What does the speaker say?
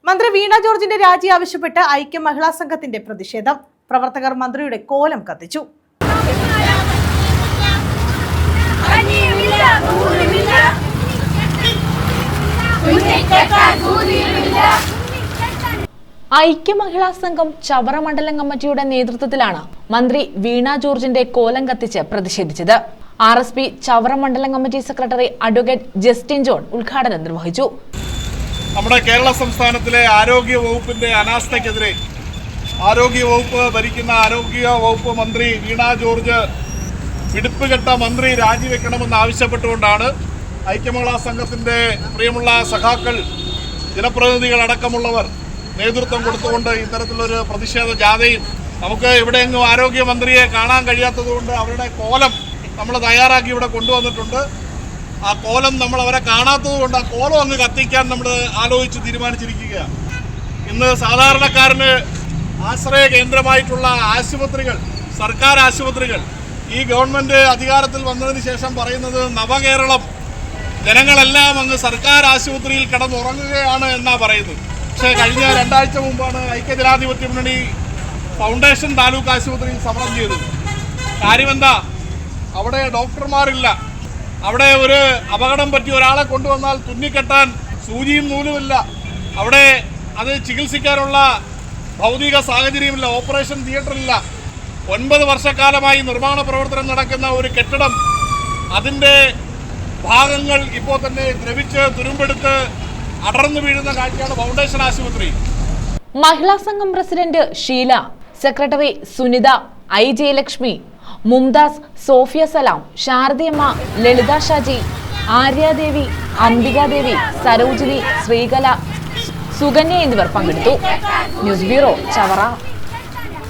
മന്ത്രി വീണ ജോർജിന്റെ രാജി ആവശ്യപ്പെട്ട് ഐക്യ മഹിളാ സംഘത്തിന്റെ പ്രതിഷേധം. പ്രവർത്തകർ മന്ത്രിയുടെ കോലം കത്തിച്ചു. ഐക്യ മഹിളാ സംഘം ചവറ മണ്ഡലം കമ്മിറ്റിയുടെ നേതൃത്വത്തിലാണ് മന്ത്രി വീണ ജോർജിന്റെ കോലം കത്തിച്ച് പ്രതിഷേധിച്ചത്. RSP ചവറ മണ്ഡലം committee secretary advocate Justin John ഉദ്ഘാടനം നിർവഹിച്ചു. നമ്മുടെ കേരള സംസ്ഥാനത്തിലെ ആരോഗ്യ വകുപ്പിന്റെ അനാസ്ഥയ്ക്കെതിരെ ആരോഗ്യ വകുപ്പ് ഭരിക്കുന്ന ആരോഗ്യ വകുപ്പ് മന്ത്രി വീണ ജോർജ് പിടിപ്പുകെട്ട മന്ത്രി രാജിവെക്കണമെന്ന് ആവശ്യപ്പെട്ടുകൊണ്ടാണ് ഐക്യമഹിളാ സംഘത്തിന്റെ പ്രിയമുള്ള സഖാക്കൾ, ജനപ്രതിനിധികൾ അടക്കമുള്ളവർ നേതൃത്വം കൊടുത്തുകൊണ്ട് ഇത്തരത്തിലൊരു പ്രതിഷേധ ജാഥയും, നമുക്ക് എവിടെയെങ്കിലും ആരോഗ്യമന്ത്രിയെ കാണാൻ കഴിയാത്തതുകൊണ്ട് അവരുടെ കോലം നമ്മൾ തയ്യാറാക്കി ഇവിടെ കൊണ്ടുവന്നിട്ടുണ്ട്. ആ കോലം നമ്മൾ അവരെ കാണാത്തത് കൊണ്ട് ആ കോലം അങ്ങ് കത്തിക്കാൻ നമ്മൾ ആലോചിച്ച് തീരുമാനിച്ചിരിക്കുകയാണ്. ഇന്ന് സാധാരണക്കാരന് ആശ്രയ കേന്ദ്രമായിട്ടുള്ള ആശുപത്രികൾ, സർക്കാർ ആശുപത്രികൾ, ഈ ഗവൺമെൻറ് അധികാരത്തിൽ വന്നതിന് ശേഷം പറയുന്നത് നവകേരളം, ജനങ്ങളെല്ലാം അങ്ങ് സർക്കാർ ആശുപത്രിയിൽ കിടന്നുറങ്ങുകയാണ് എന്നാണ് പറയുന്നത്. പക്ഷേ കഴിഞ്ഞ 2 ആഴ്ച മുമ്പാണ് ഐക്യജനാധിപത്യ മുന്നണി ഫൗണ്ടേഷൻ താലൂക്ക് ആശുപത്രിയിൽ സമരം ചെയ്തത്. കാര്യമെന്താ? അവിടെ ഡോക്ടർമാരില്ല. അവിടെ ഒരു അപകടം പറ്റി ഒരാളെ കൊണ്ടുവന്നാൽ തുന്നിക്കെട്ടാൻ സൂചിയും നൂലുമില്ല. അവിടെ അത് ചികിത്സിക്കാനുള്ള ഭൗതിക സാഹചര്യമില്ല. ഓപ്പറേഷൻ തിയേറ്ററില്ല. 9 വർഷക്കാലമായി നിർമ്മാണ പ്രവർത്തനം നടക്കുന്ന ഒരു കെട്ടിടം, അതിൻ്റെ ഭാഗങ്ങൾ ഇപ്പോൾ തന്നെ ദ്രവിച്ച് തുരുമ്പെടുത്ത് അടർന്നു വീഴുന്ന കാഴ്ചയാണ് ഫൗണ്ടേഷൻ ആശുപത്രി. മഹിളാ സംഘം president Sheela, secretary Sunitha, I Jayalakshmi, Mumtaz, Sofia Salam, Saradayamma, Lalitha Shaji, Aryadevi, Ambikadevi, Sarojini, Sreekala, Sukanya എന്നിവർ പങ്കെടുത്തു. News bureau, Chavara.